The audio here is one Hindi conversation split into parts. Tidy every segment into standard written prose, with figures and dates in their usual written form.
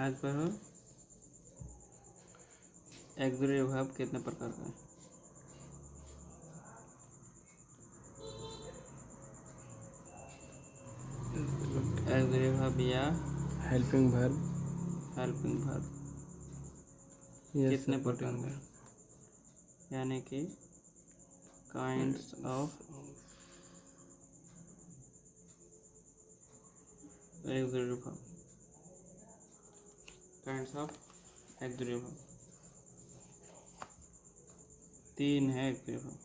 आज पर हो एक्सिलरी वर्ब कितने प्रकार का है? एक्सिलरी वर्ब या हेल्पिंग वर्ब कितने प्रकार का है? यानी कि kinds of axillary verb. Kinds of axillary verb 3 है axillary verb.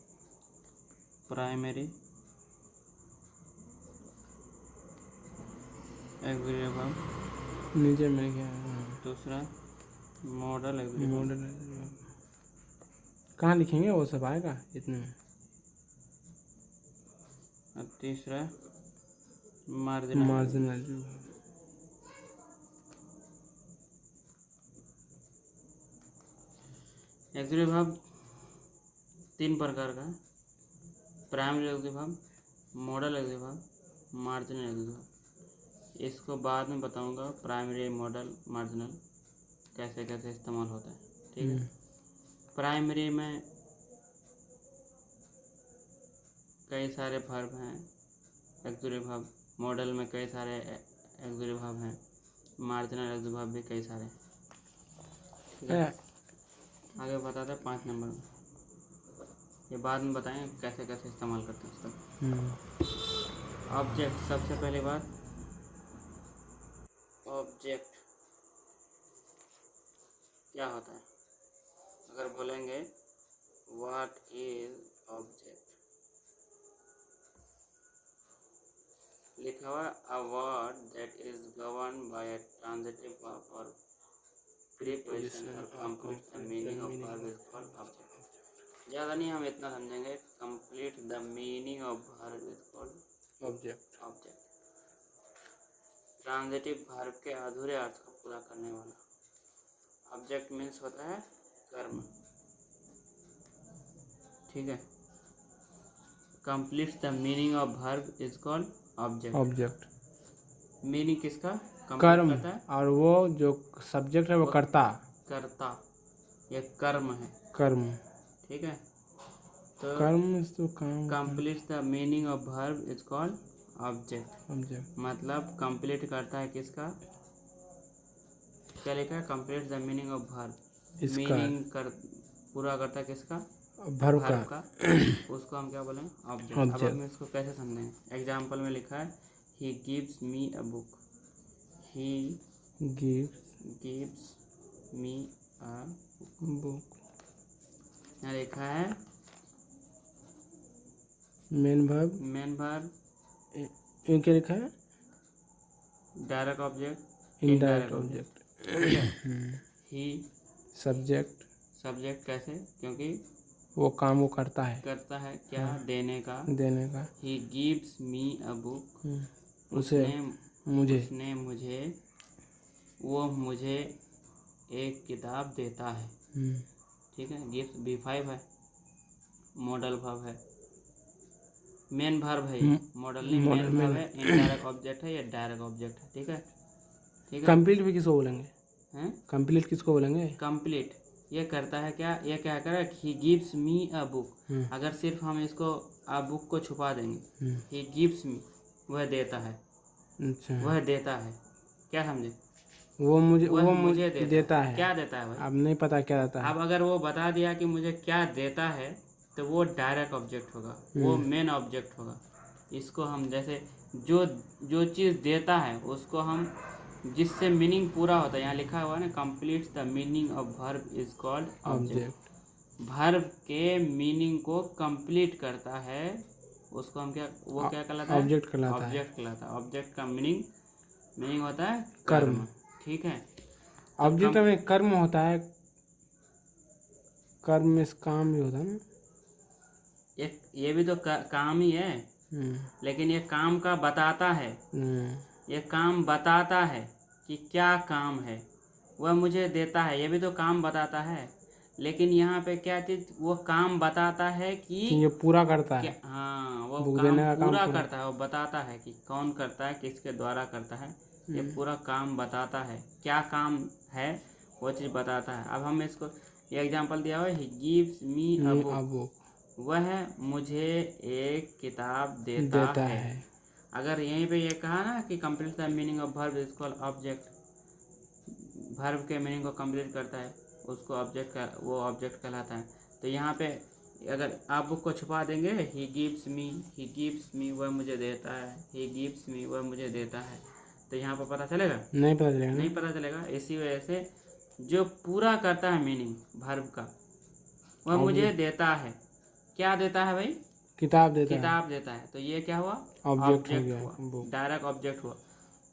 Primary axillary verb, नीचे में क्या दूसरा मॉडल एक्सिलरी वर्ब। मॉडल कहाँ लिखेंगे? वो सब आएगा इतने में। और तीसरा मार्जिनल। एक्सिलरी वर्ब 3 प्रकार का है। Primary axillary verb, model axillary verb, marginal axillary verb. इसको बाद में बताऊंगा प्राइमरी, मॉडल, मार्जिनल कैसे कैसे इस्तेमाल होता है। ठीक है। प्राइमरी में कई सारे वर्ब हैं एक्सिलरी वर्ब, मॉडल में कई सारे एक्सिलरी वर्ब हैं, मार्जिनल एक्सिलरी वर्ब भी कई सारे हैं। ठीक है। आगे बताते हैं 5 नंबर में, ये बाद में बताएं कैसे कैसे इस्तेमाल करते हैं इसका। ऑब्जेक्ट, सबसे पहली बात ऑब्जेक्ट क्या होता है? अगर बोलेंगे व्हाट इज ऑब्जेक्ट, लिखा हुआ a word that is govern by a transitive verb और प्रीपोजिशन और complete the meaning of verb is called object. ज़्यादा नहीं, हम इतना समझेंगे, complete the meaning of verb is called object. Object. Transitive verb के अधूरे अर्थ को पूरा करने वाला। ऑब्जेक्ट मीन्स होता है कर्म। ठीक है। Complete the meaning of verb is called object. Meaning किसका कर्म करता है? और वो जो सब्जेक्ट है वो कर्ता। ये कर्म है, कर्म। ठीक है। तो कर्म तो काम। Complete the meaning of verb is called object. Object मतलब कंप्लीट करता है किसका? क्या लिखा है? Complete the meaning of verb, meaning कर पूरा करता है किसका? वर्ब का। उसको हम क्या बोलेंगे? ऑब्जेक्ट। अब हम इसको कैसे समझेंगे? एग्जाम्पल में लिखा है he gives me a book. He gives me a book. यहाँ लिखा है मेन वर्ब। क्या लिखा है? Direct object, indirect object. He subject कैसे? क्योंकि वो काम वो करता है क्या? देने का। ही गिव्स मी अ बुक, उसने मुझे एक किताब देता है। ठीक है। गिव्स B5 है, मॉडल वर्ब है, मेन वर्ब है, मॉडल नहीं, मेन वर्ब है, इनडायरेक्ट ऑब्जेक्ट है, ये डायरेक्ट ऑब्जेक्ट है। ठीक है। कंप्लीट भी किसको बोलेंगे? हैं? कंप्लीट किसको बोलेंगे? कंप्लीट ये करता है क्या? ये क्या करे? ही गिव्स मी अ बुक। अगर सिर्फ हम इसको अ बुक को छुपा देंगे, ही गिव्स मी, वह देता है। अच्छा, वह देता है, क्या समझे? वो मुझे देता है। क्या देता है भाई? अब नहीं पता क्या देता है। अब अगर वो बता दिया कि मुझे क्या देता है तो वो डायरेक्ट ऑब्जेक्ट होगा, वो मेन ऑब्जेक्ट होगा। इसको हम जैसे जो चीज़ देता है उसको हम, जिससे मीनिंग पूरा होता है, यहाँ लिखा हुआ है ना, complete the meaning of verb is called object. Verb के मीनिंग को कंप्लीट करता है, उसको हम क्या कहलाता है? ऑब्जेक्ट कहलाता है। ऑब्जेक्ट कहलाता है। ऑब्जेक्ट का मीनिंग होता है कर्म। ठीक है। ऑब्जेक्ट में कर्म होता है, कर्म में काम भी होता है ना। ये भी तो काम ही है, लेकिन ये काम का बताता है। ये काम बताता है कि क्या काम है, वह मुझे देता है, ये भी तो काम बताता है। लेकिन यहाँ पे क्या चीज, वो काम बताता है कि ये पूरा करता है। हाँ, वो काम पूरा करता है, वो बताता है कि कौन करता है, किसके द्वारा करता है, ये पूरा काम बताता है, क्या काम है वो चीज़ बताता है। अब हम इसको ये एग्जांपल दिया हुआ है, he gives me a book, अब वह मुझे एक किताब देता है। अगर यहीं पे ये कहा ना कि complete the meaning of verb is called object, verb के मीनिंग को कंप्लीट करता है उसको ऑब्जेक्ट का, वो ऑब्जेक्ट कहलाता है। तो यहाँ पे अगर आप बुक को छुपा देंगे, ही गिव्स मी वह मुझे देता है, ही गिव्स मी वह मुझे देता है, तो यहाँ पर पता चलेगा? नहीं पता चलेगा। नहीं पता चलेगा। इसी वजह से जो पूरा करता है मीनिंग वर्ब का, वह मुझे देता है। क्या देता है भाई? किताब देता है। किताब देता है। तो ये क्या हुआ? ऑब्जेक्ट हो गया, हुआ, डायरेक्ट ऑब्जेक्ट हुआ।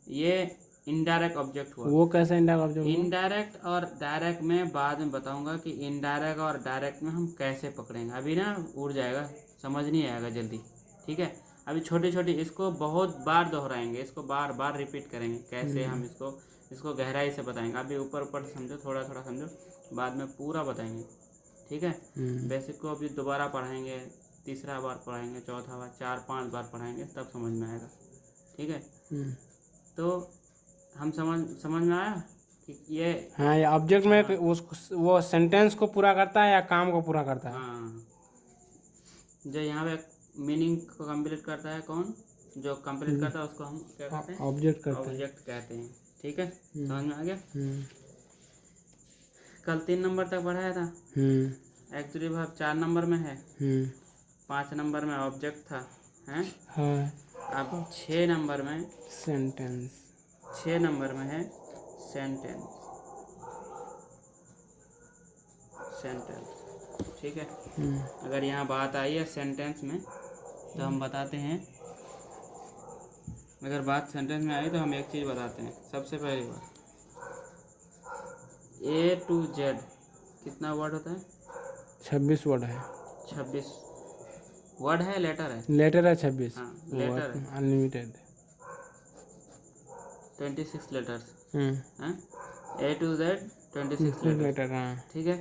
ये इनडायरेक्ट ऑब्जेक्ट हुआ। वो कैसे इनडायरेक्ट ऑब्जेक्ट हुआ? इनडायरेक्ट और डायरेक्ट में बाद में बताऊंगा कि इनडायरेक्ट और डायरेक्ट में हम कैसे पकड़ेंगे। अभी ना उड़ जाएगा, समझ नहीं आएगा जल्दी, ठीक है। अभी छोटी छोटी इसको बहुत बार दोहराएंगे, इसको बार बार रिपीट करेंगे, कैसे हम इसको गहराई से बताएंगे। अभी ऊपर ऊपर समझो, थोड़ा थोड़ा समझो, बाद में पूरा बताएंगे, ठीक है। बेसिक को अभी दोबारा पढ़ाएंगे, तीसरा बार पढ़ाएंगे, चौथा बार, 4-5 बार पढ़ाएंगे, तब समझ में आएगा, ठीक है। तो हम समझ में आया कि ये, हाँ, ये ऑब्जेक्ट में वो सेंटेंस को पूरा करता है या काम को पूरा करता है? हाँ, जो यहाँ पे मीनिंग को कंप्लीट करता है, कौन जो कंप्लीट करता है उसको हम क्या कहते हैं? ऑब्जेक्ट कहते हैं। ऑब्जेक्ट कहते हैं, ठीक है। समझ में आ गया? कल 3 नंबर तक पढ़ाया था। एक्चुअली वर्ब 4 नंबर में है, 5 नंबर में ऑब्जेक्ट था, हैं? हाँ। अब 6 नंबर में सेंटेंस, 6 नंबर में है सेंटेंस, ठीक है। अगर यहाँ बात आई है सेंटेंस में तो हम बताते हैं, अगर बात सेंटेंस में आई तो हम एक चीज़ बताते हैं। सबसे पहली बात, A to Z कितना वर्ड होता है? 26 वर्ड है। 26 वर्ड है, लेटर है? लेटर है 26। हाँ, लेटर है, अनलिमिटेड 26 लेटर्स हैं। A to Z 26 लेटर, हाँ, ठीक है।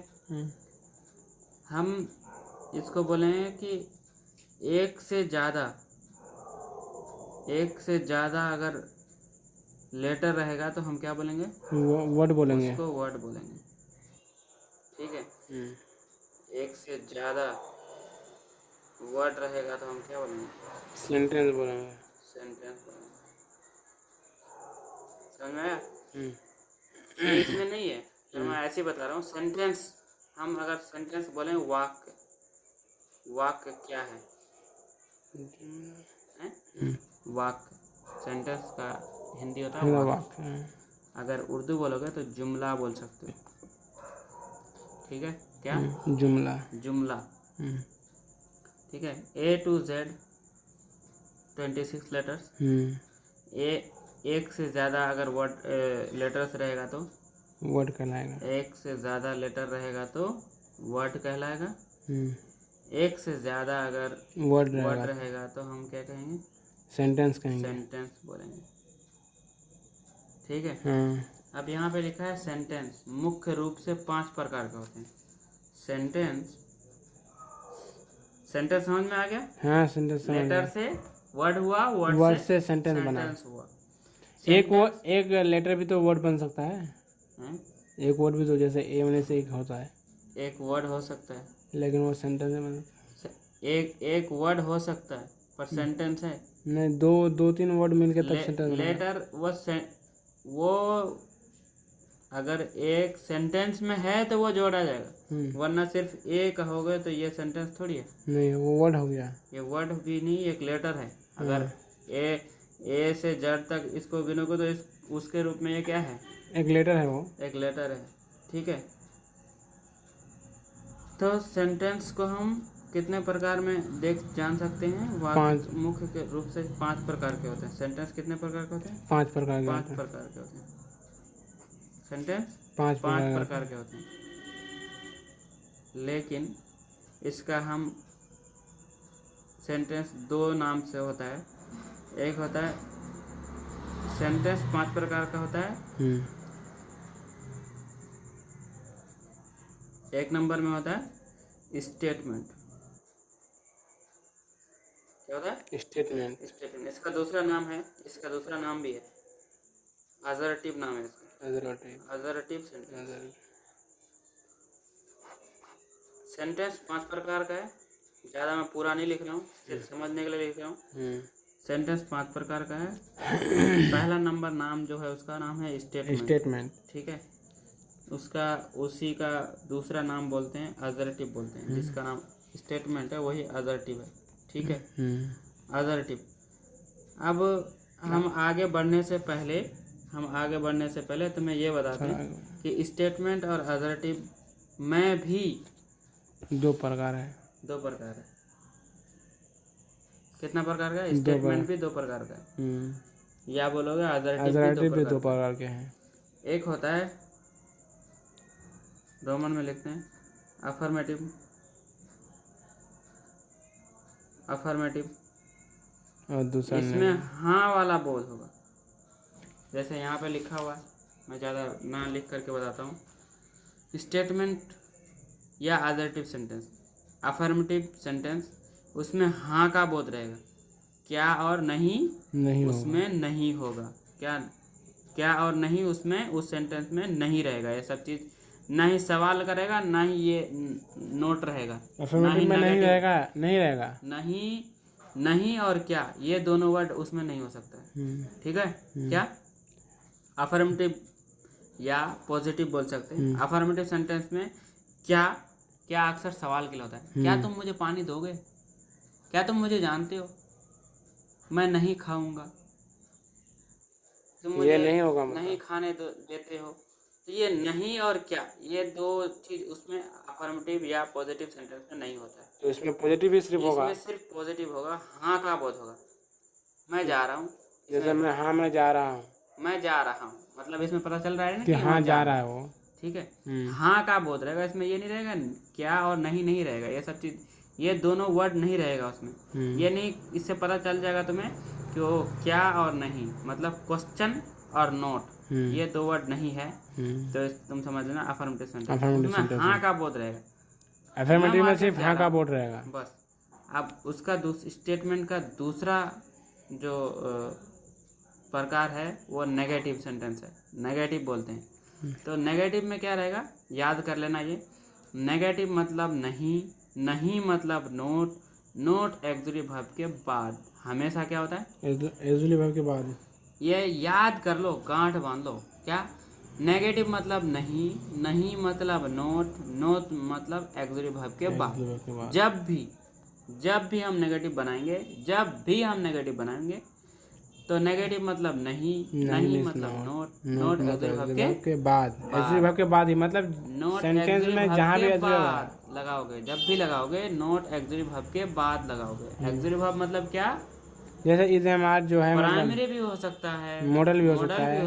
हम इसको बोलेंगे कि एक से ज़्यादा अगर लेटर रहेगा तो हम क्या बोलेंगे? वर्ड बोलेंगे, उसको वर्ड बोलेंगे, ठीक है। एक से ज़्यादा वर्ड रहेगा तो हम क्या बोलेंगे? सेंटेंस बोलेंगे, सेंटेंस बोलेंगे। समझ में आया? ये इसमें नहीं है, तो मैं ऐसे ही बता रहा हूँ। सेंटेंस, हम अगर सेंटेंस बोलें, वाक्य क्या है? वाक्य, सेंटेंस का हिंदी होता है वाक्य। अगर उर्दू बोलोगे तो जुमला बोल सकते हो, ठीक है। क्या? जुमला, ठीक है। A to Z 26 letters. एक से ज़्यादा अगर वर्ड लेटर्स रहेगा तो वर्ड कहलाएगा। एक से ज़्यादा लेटर रहेगा तो वर्ड कहलाएगा। एक से ज़्यादा अगर वर्ड रहेगा तो हम क्या कहेंगे? सेंटेंस कहेंगे, सेंटेंस बोलेंगे, ठीक है। अब यहाँ पे लिखा है सेंटेंस मुख्य रूप से 5 प्रकार के होते हैं। सेंटेंस समझ में आ गया? हाँ, सेंटेंस लेटर से वर्ड हुआ, वर्ड से सेंटेंस हुआ। एक लेटर भी तो वर्ड बन सकता है। एक वर्ड भी तो, जैसे ए होने से एक होता है, एक वर्ड हो सकता है, लेकिन वो सेंटेंस में एक वर्ड हो सकता है पर सेंटेंस है नहीं। 2-3 वर्ड मिलके तब सेंटेंस लेटर वो अगर एक सेंटेंस में है तो वो जोड़ा जाएगा, वरना सिर्फ ए कहोगे तो ये सेंटेंस थोड़ी है। नहीं, वो वर्ड हो गया। ये वर्ड भी नहीं, एक लेटर है। अगर ए से जेड तक इसको गिनोगे तो उसके रूप में ये क्या है? एक लेटर है, वो एक लेटर है, ठीक है। तो सेंटेंस को हम कितने प्रकार में जान सकते हैं? 5 मुख्य के रूप से 5 प्रकार के होते हैं। सेंटेंस कितने प्रकार के होते हैं? 5 प्रकार के। 5 प्रकार के होते हैं सेंटेंस, 5 प्रकार के होते हैं। लेकिन इसका हम सेंटेंस 2 नाम से होता है। एक होता है सेंटेंस 5 प्रकार का होता है। एक नंबर में होता है स्टेटमेंट। क्या होता है? स्टेटमेंट। इसका दूसरा नाम है, इसका दूसरा नाम भी है अजर्टिव नाम है इसका, अजर्टिव। Assertive sentence. सेंटेंस 5 प्रकार का है, ज़्यादा मैं पूरा नहीं लिख रहा हूँ, सिर्फ समझने के लिए लिख रहा हूँ। सेंटेंस 5 प्रकार का है। पहला नंबर नाम जो है उसका नाम है स्टेटमेंट, ठीक है। उसका उसी का दूसरा नाम बोलते हैं अजर्टिव बोलते हैं, जिसका नाम स्टेटमेंट है वही अजर्टिव है, ठीक है। अजर्टिव। अब हम आगे बढ़ने से पहले तुम्हें ये बताते हैं कि स्टेटमेंट और अजर्टिव में भी 2 प्रकार है। 2 प्रकार है। कितना प्रकार का है? स्टेटमेंट भी 2 प्रकार का है। या बोलोगे अजर्टिव भी 2 प्रकार के हैं। एक होता है, रोमन में लिखते हैं अफर्मेटिव, और दूसरा इसमें हाँ वाला बोध होगा। जैसे यहाँ पे लिखा हुआ है, मैं ज़्यादा ना लिख करके बताता हूँ। स्टेटमेंट या अजर्टिव सेंटेंस, अफर्मेटिव सेंटेंस, उसमें हाँ का बोध रहेगा, क्या और नहीं उसमें नहीं होगा। क्या और नहीं उसमें उस सेंटेंस में नहीं रहेगा। ये सब चीज़ ना ही सवाल करेगा, ना ही ये नोट रहेगा। अफर्मेटिव में नहीं रहेगा। नहीं और क्या, ये दोनों वर्ड उसमें नहीं हो सकता है, ठीक है। क्या अफर्मेटिव या पॉजिटिव बोल सकते हैं। अफर्मेटिव सेंटेंस में क्या अक्सर सवाल के लिए होता है। क्या तुम मुझे पानी दोगे? क्या तुम मुझे जानते हो? मैं नहीं खाऊंगा, तुम मुझे नहीं होगा, नहीं खाने देते हो। तो ये नहीं और क्या, ये 2 चीज उसमें अफर्मेटिव या पॉजिटिव सेंटेंस में नहीं होता है। तो इसमें पॉजिटिव ही सिर्फ होगा। इसमें सिर्फ पॉजिटिव होगा, हाँ का बोध होगा। मैं जा रहा हूँ, जैसे मैं जा रहा हूँ, मतलब इसमें पता चल रहा है ना कि हाँ जा रहा है वो, ठीक है। हाँ का बोध रहेगा, इसमें ये नहीं रहेगा क्या और नहीं रहेगा। ये सब चीज, ये दोनों वर्ड नहीं रहेगा उसमें। ये नहीं, इससे पता चल जाएगा तुम्हें कि वो क्या और नहीं, मतलब क्वेश्चन और नोट, ये 2 वर्ड नहीं है। तो तुम समझ लेना अफर्मेटिव सेंटेंस में हाँ का बोध रहेगा। अफर्मेटिव में सिर्फ हाँ का बोध रहेगा बस। अब उसका स्टेटमेंट का दूसरा जो प्रकार है वो नेगेटिव सेंटेंस है, नेगेटिव बोलते हैं। तो नेगेटिव में क्या रहेगा, याद कर लेना। ये नेगेटिव मतलब नहीं मतलब नोट एक्सक्लूसिव वर्ब के बाद हमेशा क्या होता है, एक्सक्लूसिव वर्ब के बाद। ये याद कर लो, गांठ बांध लो। क्या नेगेटिव मतलब नहीं मतलब नोट मतलब एक्सक्लूसिव वर्ब के बाद। जब भी हम नेगेटिव बनाएंगे तो नेगेटिव मतलब नहीं मतलब नोट एक्सक्लूसिव वर्ब के बाद। एक्सक्लूसिव वर्ब के बाद ही, मतलब सेंटेंस में जहाँ भी लगाओगे, जब भी लगाओगे नोट एक्सक्लूसिव वर्ब के बाद लगाओगे। एक्सक्लूसिव वर्ब मतलब क्या, जैसे इज़ जो है प्राइमरी भी हो सकता है, मॉडल भी हो सकता है,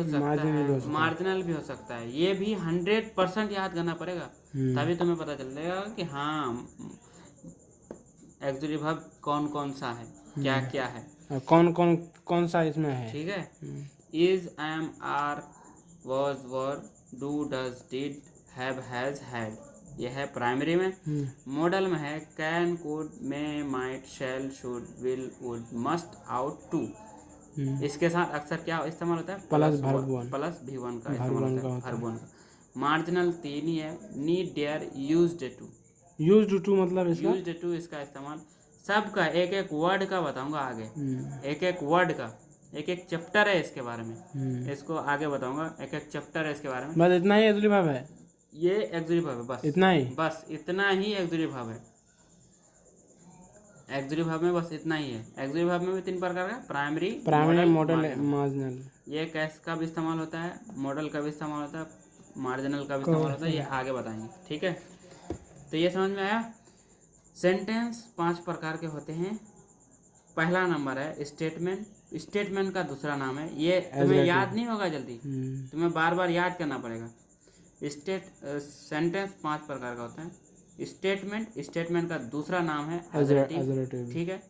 मार्जिनल भी हो सकता है। ये भी 100% याद करना पड़ेगा, तभी तुम्हें पता चलेगा कि हाँ एक्सक्लूसिव वर्ब कौन सा है, क्या है, कौन सा इसमें है, ठीक है। Is, am, are, was, were, do, does, did, have, has, had, ये है प्राइमरी में। मॉडल में है can, could, may, might, shall, should, will, would, must, ought, to. इसके साथ अक्सर क्या इस्तेमाल होता है, प्लस V1 का इस्तेमाल होता है, वर्ब 1 का। मार्जिनल 3 ही है, नीड, डेयर, यूज्ड टू मतलब इसका इस्तेमाल सबका एक वर्ड का बताऊंगा आगे। एक वर्ड का एक चैप्टर है इसके बारे में, इसको आगे बताऊंगा। एक चैप्टर है इसके बारे में। बस इतना ही एक्सक्लूसिव वर्ब है, ये एक्सक्लूसिव वर्ब है, बस इतना ही एक्सक्लूसिव वर्ब है। एक्सक्लूसिव वर्ब में बस इतना ही है। एक्सक्लूसिव वर्ब में भी 3 प्रकार का, प्राइमरी, मॉडल, मार्जिनल। ये कैस का भी इस्तेमाल होता है, मॉडल का भी इस्तेमाल होता है, मार्जिनल का भी इस्तेमाल होता है, ये आगे बताएंगे, ठीक है। तो ये समझ में आया। सेंटेंस 5 प्रकार के होते हैं। पहला नंबर है स्टेटमेंट का दूसरा नाम है, ये तुम्हें याद नहीं होगा जल्दी, तुम्हें बार बार याद करना पड़ेगा। सेंटेंस 5 प्रकार का होता है। स्टेटमेंट का दूसरा नाम है अजर्टिव, ठीक है।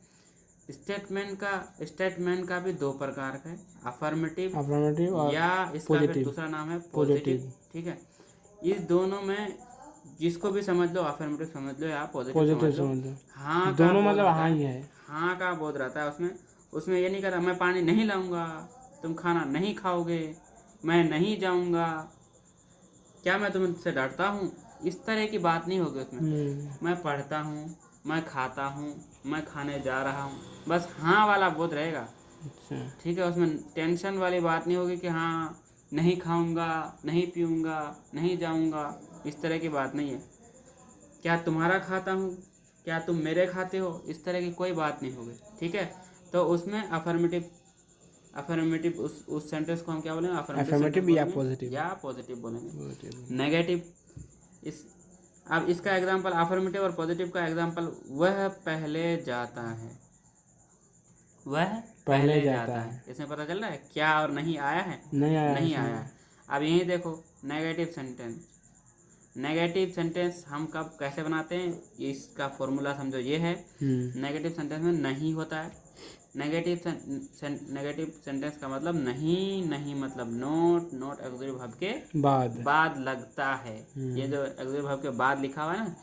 स्टेटमेंट का भी 2 प्रकार का है, अफर्मेटिव या इसका भी दूसरा नाम है पॉजिटिव, ठीक है। इस दोनों में जिसको भी समझ लो, अफर्मेटिव समझ लो या पॉजिटिव समझ लो, हाँ दोनों मतलब हाँ ही है, हाँ का बोध रहता है उसमें ये नहीं कहता मैं पानी नहीं लाऊंगा, तुम खाना नहीं खाओगे, मैं नहीं जाऊंगा, क्या मैं तुमसे डरता हूँ, इस तरह की बात नहीं होगी उसमें। मैं पढ़ता हूँ, मैं खाता हूँ, मैं खाने जा रहा हूँ, बस हाँ वाला बोध रहेगा। अच्छा। ठीक है, उसमें टेंशन वाली बात नहीं होगी कि हाँ नहीं खाऊंगा, नहीं पीऊंगा, नहीं जाऊंगा, इस तरह की बात नहीं है। क्या तुम्हारा खाता हूँ, क्या तुम मेरे खाते हो, इस तरह की कोई बात नहीं होगी। ठीक है, तो उसमें अफर्मेटिव उस सेंटेंस को हम क्या बोलेंगे? अफर्मेटिव या पॉजिटिव, या पॉजिटिव बोलेंगे। नेगेटिव, अब इसका एग्जांपल, अफर्मेटिव और पॉजिटिव का एग्जांपल, वह पहले जाता है, वह पहले जाता है। इसमें पता चल रहा है क्या और नहीं आया है? नहीं आया है। अब यही देखो नेगेटिव सेंटेंस, नेगेटिव सेंटेंस हम कब कैसे बनाते हैं, इसका फॉर्मूला समझो ये है। नेगेटिव सेंटेंस में नहीं होता है। नेगेटिव सेंटेंस का मतलब नहीं मतलब नोट ऑक्सिलरी वर्ब के बाद लगता है। ये जो ऑक्सिलरी वर्ब के बाद लिखा हुआ है ना,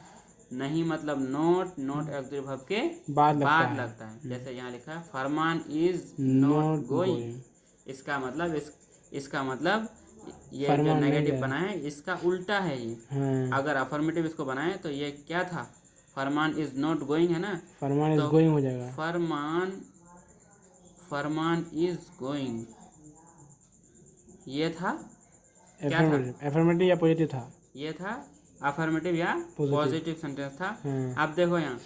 नहीं मतलब नोट ऑक्सिलरी वर्ब के बाद लगता है। जैसे यहाँ लिखा है फरमान इज नॉट गोइंग, इसका मतलब ये जो नेगेटिव बनाए इसका उल्टा है ये। अगर अफर्मेटिव इसको बनाए तो ये क्या था? फरमान इज नॉट गोइंग है ना, फरमान इज गोइंग हो जाएगा। फरमान इज गोइंग, ये था अफर्मेटिव या पॉजिटिव था? ये था अफर्मेटिव या पॉजिटिव सेंटेंस था। अब देखो यहाँ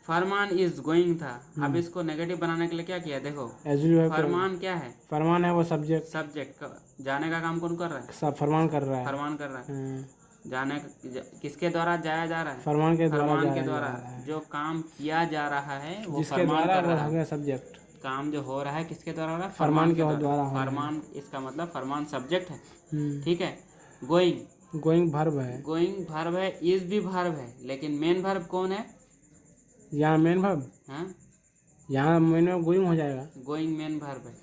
फरमान इज गोइंग था। अब इसको नेगेटिव बनाने के लिए क्या किया? देखो फरमान क्या है? फरमान है वो सब्जेक्ट जाने का काम कौन कर रहा है? सब फरमान कर रहा है। जाने किसके द्वारा जाया जा रहा है? फरमान के द्वारा। जो काम किया जा रहा है वो जिसके द्वारा वो हो गया सब्जेक्ट। काम जो हो रहा है किसके द्वारा हो रहा है? फरमान के द्वारा। फरमान, इसका मतलब फरमान सब्जेक्ट है। ठीक है, गोइंग वर्ब है। गोइंग वर्ब है, इज भी वर्ब है, लेकिन मेन वर्ब कौन है? यहाँ मेन वर्ब, यहाँ मेन वर्ब गोइंग हो जाएगा। गोइंग मेन वर्ब है।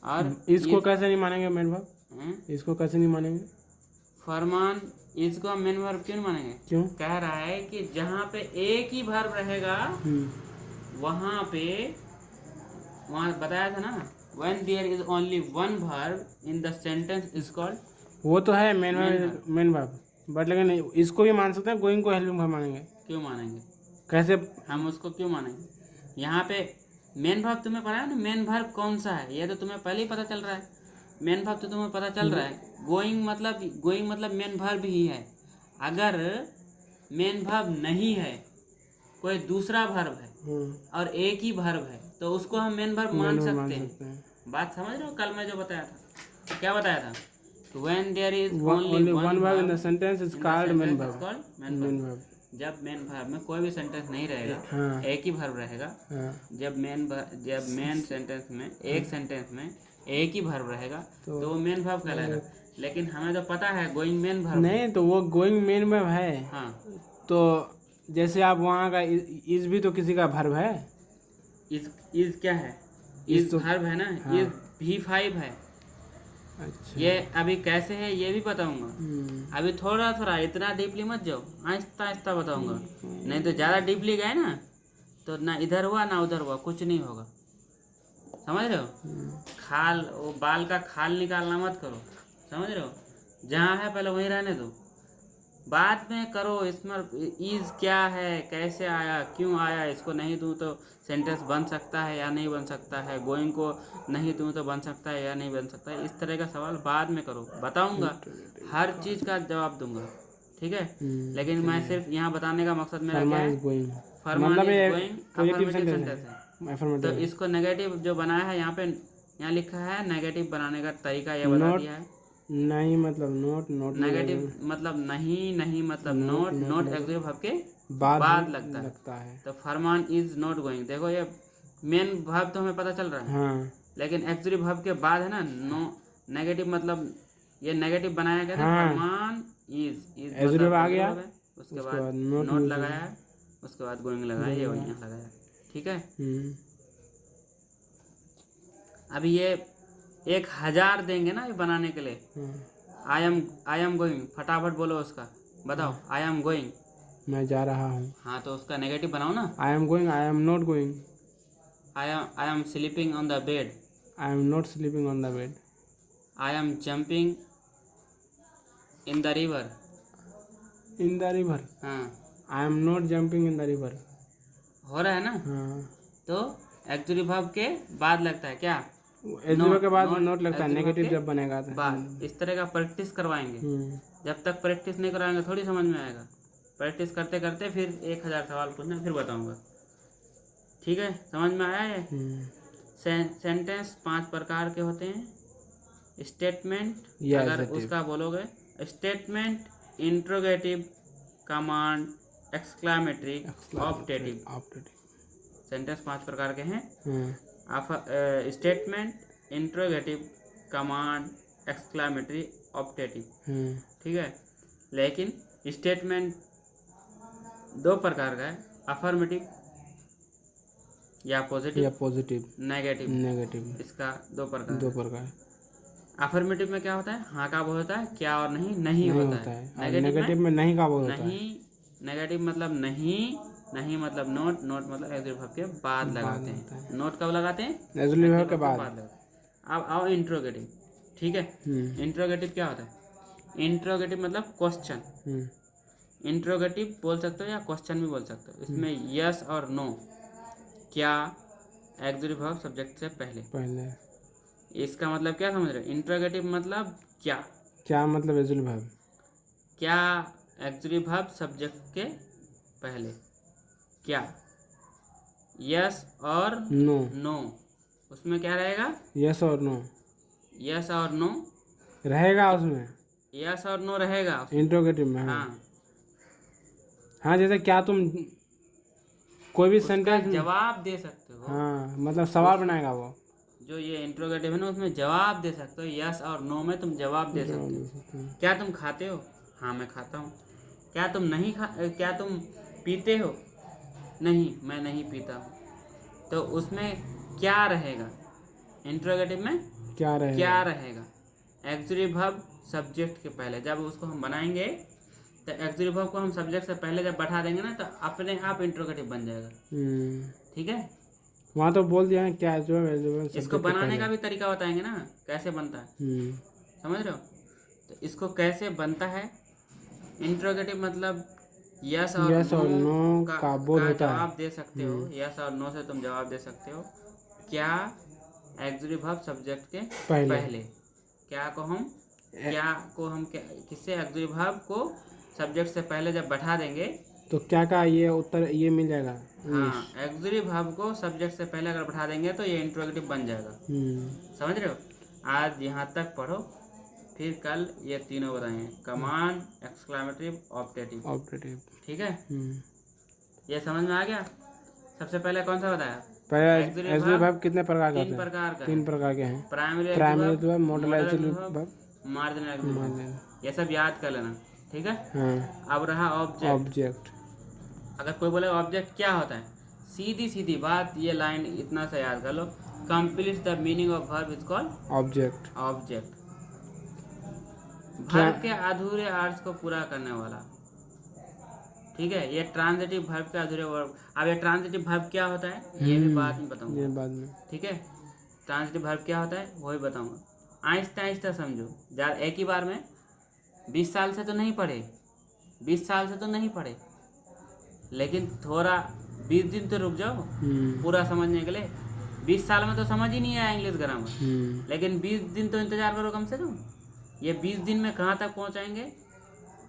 और इसको कैसे नहीं मानेंगे मेन वर्ब? इसको कैसे नहीं मानेंगे? फरमान इसको हम मेन वर्ब क्यों मानेंगे? क्यों? कह रहा है कि जहाँ पे एक ही वर्ब रहेगा वहाँ बताया था ना, when there is only one verb in the sentence is called, वो तो है मेन वर्ब, बट लेकिन इसको भी मान सकते हैं, गोइंग को हेल्पिंग वर्ब मानेंगे। क्यों मानेंगे? कैसे हम उसको क्यों मानेंगे? यहाँ पे मेन वर्ब तुम्हें पता है ना, मेन वर्ब कौन सा है ये तो तुम्हें पहले ही पता चल रहा है। मेन वर्ब तो तुम्हें पता चल रहा है। गोइंग मतलब मेन वर्ब ही है। अगर मेन वर्ब नहीं है, कोई दूसरा वर्ब है और एक ही वर्ब है, तो उसको हम मेन वर्ब मान सकते हैं। बात समझ रहे हो? कल मैं जो बताया था, क्या बताया था? When there is only one verb in the sentence is called main verb. जब मेन वर्ब में कोई भी सेंटेंस नहीं रहेगा, एक ही वर्ब रहेगा। जब मेन सेंटेंस में एक सेंटेंस में एक ही वर्ब रहेगा तो वो मेन वर्ब कहलाएगा। लेकिन हमें तो पता है गोइंग मेन वर्ब नहीं, तो वो गोइंग मेन वर्ब है। तो जैसे आप वहाँ का इज भी तो किसी का वर्ब है। इज क्या है? इज वर्ब है ना। इज V5 है। अच्छा। ये अभी कैसे है ये भी बताऊंगा। अभी थोड़ा इतना डीपली मत जाओ, आहिस्ता बताऊंगा। नहीं तो ज़्यादा डीपली गए ना तो ना इधर हुआ ना उधर हुआ, कुछ नहीं होगा। समझ रहे हो? खाल, वो बाल का खाल निकालना मत करो। समझ रहे हो? जहाँ है पहले वहीं रहने दो, बाद में करो। इसमें इज क्या है, कैसे आया, क्यों आया, इसको नहीं दूँ तो सेंटेंस बन सकता है या नहीं बन सकता है, गोइंग को नहीं दूँ तो बन सकता है या नहीं बन सकता है, इस तरह का सवाल बाद में करो। बताऊंगा, हर चीज़ का जवाब दूंगा। ठीक है, लेकिन मैं सिर्फ यहाँ बताने का मकसद मेरा क्या है, फरमान इज गोइंग अफर्मेटिव सेंटेंस है। तो इसको नेगेटिव जो बनाया है यहाँ लिखा है, नेगेटिव बनाने का तरीका ये बता दिया है। नहीं मतलब नोट नेगेटिव मतलब नहीं मतलब नोट ऑक्सिलरी वर्ब के बाद लगता है। तो फरमान इज नॉट गोइंग, देखो ये मेन वर्ब तो हमें पता चल रहा है। लेकिन ऑक्सिलरी वर्ब के बाद है ना नेगेटिव, मतलब ये नेगेटिव बनाया गया था। फरमान इज आ गया, उसके बाद नोट लगाया, उसके बाद गोइंग लगाया, ये वही लगाया। ठीक है, अभी ये 1000 देंगे ना ये बनाने के लिए। आई एम गोइंग, फटाफट बोलो उसका, बताओ। आई एम गोइंग, मैं जा रहा हूँ। हाँ, तो उसका नेगेटिव बनाओ ना। I am going, I am not going. I am sleeping on the bed, I am not sleeping on the bed. I am jumping in the river. In the river, हाँ, I am not jumping in the river. हो रहा है ना। हाँ, तो एक्चुअली वर्ब के बाद लगता है क्या? एजुअल के बाद नोट नोट लगता है, adjective नेगेटिव के जब बनेगा तो। बाद इस तरह का प्रैक्टिस करवाएंगे। जब तक प्रैक्टिस नहीं कराएंगे थोड़ी समझ में आएगा। प्रैक्टिस करते करते फिर 1000 सवाल पूछना, फिर बताऊंगा। ठीक है, समझ में आया है? सेंटेंस 5 प्रकार के होते हैं। स्टेटमेंट, अगर उसका बोलोगे statement, interrogative, command, exclamatory, optative. Sentence 5 प्रकार के हैं। Statement, interrogative, command, exclamatory, optative. ठीक है, लेकिन स्टेटमेंट 2 प्रकार का है, अफर्मेटिव या पॉजिटिव, नेगेटिव। इसका 2 प्रकार। अफर्मेटिव में क्या होता है? हाँ का बोल होता है, क्या और नहीं होता है। नेगेटिव में नहीं का बोल होता है। नहीं, नेगेटिव मतलब नहीं मतलब नोट मतलब एग्रीगेटिव वर्ब के बाद लगाते हैं। नोट कब लगाते हैं? एग्रीगेटिव वर्ब के बाद लगाते हैं। अब आओ इंट्रोगेटिव। ठीक है, इंट्रोगेटिव क्या होता है? इंट्रोगेटिव मतलब क्वेश्चन। इंट्रोगेटिव बोल सकते हो या क्वेश्चन भी बोल सकते हो। इसमें यस और नो, क्या, एग्रीगेटिव वर्ब सब्जेक्ट से पहले। इसका मतलब क्या समझ रहे हो? इंट्रोगेटिव मतलब क्या मतलब एग्रीगेटिव वर्ब, क्या एग्रीगेटिव वर्ब सब्जेक्ट के पहले, क्या, यस और नो। उसमें क्या रहेगा? यस और नो रहेगा उसमें। यस और नो रहेगा इंट्रोगेटिव में। हाँ, जैसे क्या तुम कोई भी सेंटेंस जवाब दे सकते हो। हाँ, मतलब सवाल बनाएगा वो। जो ये इंट्रोगेटिव है ना, उसमें जवाब दे सकते हो। यस और नो में तुम जवाब दे सकते हो। क्या तुम खाते हो? हाँ, मैं खाता हूँ। क्या तुम पीते हो? नहीं, मैं नहीं पीता हूँ। तो उसमें क्या रहेगा? इंट्रोगेटिव में क्या रहेगा? एग्रीगेटिव वर्ब सब्जेक्ट के पहले। जब उसको हम बनाएंगे तो एग्रीगेटिव वर्ब को हम सब्जेक्ट से पहले जब बैठा देंगे ना, तो अपने आप इंट्रोगेटिव बन जाएगा। ठीक है, वहाँ तो बोल दिया है क्या जो इसको बनाने का भी तरीका बताएंगे ना, कैसे बनता है। समझ रहे हो? तो इसको कैसे बनता है? इंट्रोगेटिव मतलब यस और नो का जवाब दे सकते हो। यस और नो से तुम जवाब दे सकते हो। क्या एग्रीगेटिव वर्ब सब्जेक्ट के पहले। क्या को हम किससे? एग्रीगेटिव वर्ब को सब्जेक्ट से पहले जब बैठा देंगे तो क्या का ये उत्तर ये मिल जाएगा। हाँ, एग्रीगेटिव वर्ब को सब्जेक्ट से पहले अगर बैठा देंगे तो ये इंट्रोगेटिव बन जाएगा। समझ रहे हो? आज यहाँ तक पढ़ो, फिर कल ये तीनों बताएंगे, कमांड, एक्सक्लामेटरी, ऑप्टेटिव। ठीक है, ये समझ में आ गया? सबसे पहले कौन सा बताया? एग्रीगेटिव वर्ब कितने प्रकार के? 3 प्रकार के हैं। Primary verb, modal verb, marginal verb. ये सब याद कर लेना। ठीक है। अब रहा ऑब्जेक्ट। अगर कोई बोले ऑब्जेक्ट क्या होता है, सीधी बात, ये लाइन इतना सा याद कर लो, complete the meaning of verb is called object. Verb के अधूरे अर्थ को पूरा करने वाला। ठीक है, ये ट्रांजिटिव वर्ब के अधूरे वर्ब। अब ये ट्रांजिटिव वर्ब क्या होता है ये भी बाद में बताऊंगा। ठीक है, ट्रांजिटिव वर्ब क्या होता है वही बताऊंगा। आहिस्ता समझो, एक ही बार में 20 साल से तो नहीं पढ़े, लेकिन थोड़ा 20 दिन तो रुक जाओ पूरा समझने के लिए। 20 साल में तो समझ ही नहीं आया इंग्लिश ग्रामर, लेकिन 20 दिन तो इंतजार करो कम से कम। ये 20 दिन में कहाँ तक पहुँचाएंगे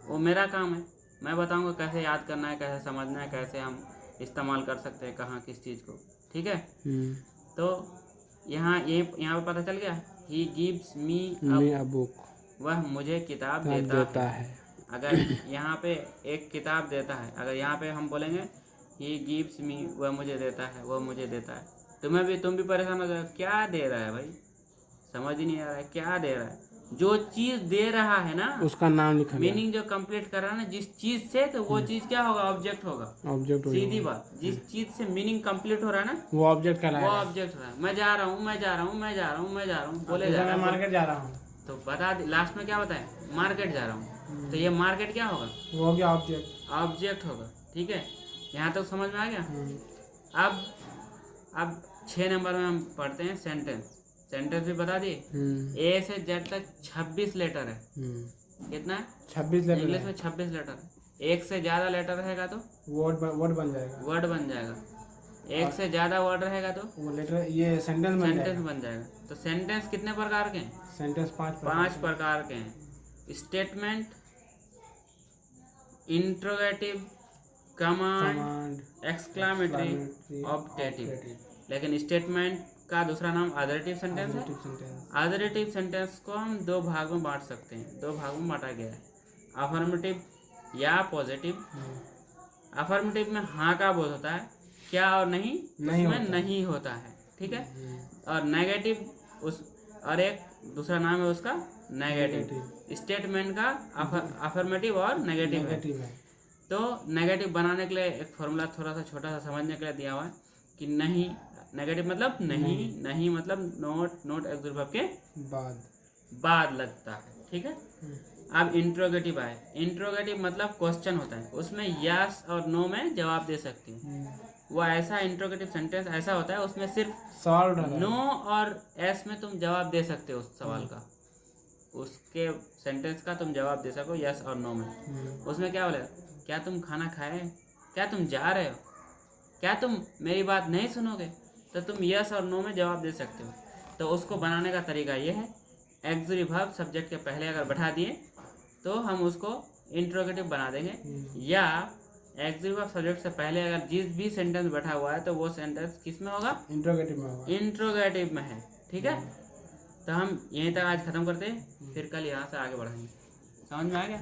वो मेरा काम है। मैं बताऊंगा कैसे याद करना है, कैसे समझना है, कैसे हम इस्तेमाल कर सकते हैं कहाँ किस चीज़ को। ठीक है, तो यहाँ पे पता चल गया, ही गिव्स मी अ बुक, वह मुझे किताब देता है। अगर यहाँ पे एक किताब देता है, अगर यहाँ पे हम बोलेंगे ही गिव्स मी, वह मुझे देता है, तुम भी परेशान हो जाओ, क्या दे रहा है भाई, समझ ही नहीं आ रहा है क्या दे रहा है। जो चीज दे रहा है ना उसका नाम लिखा, मीनिंग जो कंप्लीट कर रहा है ना जिस चीज से, तो वो चीज क्या होगा, ऑब्जेक्ट होगा। सीधी बात, जिस चीज से मीनिंग कंप्लीट हो रहा है ना वो ऑब्जेक्ट कहलाएगा। वो ऑब्जेक्ट हो रहा है। मैं जा रहा हूँ बोले जा रहा हूँ, मार्केट जा रहा हूँ, तो बता लास्ट में क्या बताए, मार्केट जा रहा हूँ, तो ये मार्केट क्या होगा, वो हो गया ऑब्जेक्ट होगा। ठीक है, यहाँ तक समझ में आ गया। अब 6 नंबर में हम पढ़ते हैं सेंटेंस। सेंटेंस भी बता दिए। ए से जेड तक 26 लेटर है। कितना है? 26 लेटर इंग्लिश में 26 लेटर है। एक से ज्यादा लेटर रहेगा तो वर्ड बन जाएगा। वर्ड बन जाएगा। एक से ज्यादा वर्ड रहेगा तो वो लेटर ये सेंटेंस बन जाएगा। तो सेंटेंस कितने प्रकार के हैं? सेंटेंस 5 प्रकार के हैं। Statement, interrogative, command, exclamatory, objective. लेकिन स्टेटमेंट का दूसरा नाम अडजेक्टिव सेंटेंस है। अडजेक्टिव सेंटेंस को हम 2 भाग में बांट सकते हैं। 2 भागों में बांटा गया है, अफर्मेटिव या पॉजिटिव। अफर्मेटिव में हाँ का बोध होता है, क्या और नहीं उसमें नहीं होता है, ठीक है। और नेगेटिव और एक दूसरा नाम है उसका नेगेटिव। स्टेटमेंट का अफर्मेटिव और नेगेटिव है। तो नेगेटिव बनाने के लिए एक फॉर्मूला थोड़ा सा छोटा सा समझने के लिए दिया हुआ है कि नहीं, नेगेटिव मतलब नहीं मतलब नोट एक्सक्लूसिव वर्ब के बाद लगता है, ठीक है। अब इंट्रोगेटिव आए। इंट्रोगेटिव मतलब क्वेश्चन होता है, उसमें यस और नो में जवाब दे सकती हूँ। वो ऐसा इंट्रोगेटिव सेंटेंस ऐसा होता है उसमें सिर्फ सवाल नो और एस में तुम जवाब दे सकते हो उस सवाल का, उसके सेंटेंस का तुम जवाब दे सको यस और नो में। उसमें क्या बोलेगा? क्या तुम खाना खाए? क्या तुम जा रहे हो? क्या तुम मेरी बात नहीं सुनोगे? तो तुम यस और नो में जवाब दे सकते हो। तो उसको बनाने का तरीका ये है, एक्सक्लूसिव वर्ब सब्जेक्ट के पहले अगर बैठा दिए तो हम उसको इंट्रोगेटिव बना देंगे, या एक्सक्लूसिव वर्ब सब्जेक्ट से पहले अगर जिस भी सेंटेंस बैठा हुआ है तो वो सेंटेंस किस में होगा? इंट्रोगेटिव में होगा। इंट्रोगेटिव में है, ठीक है। तो हम यहीं तक आज खत्म करते हैं, फिर कल यहाँ से आगे बढ़ेंगे। समझ में आ गया?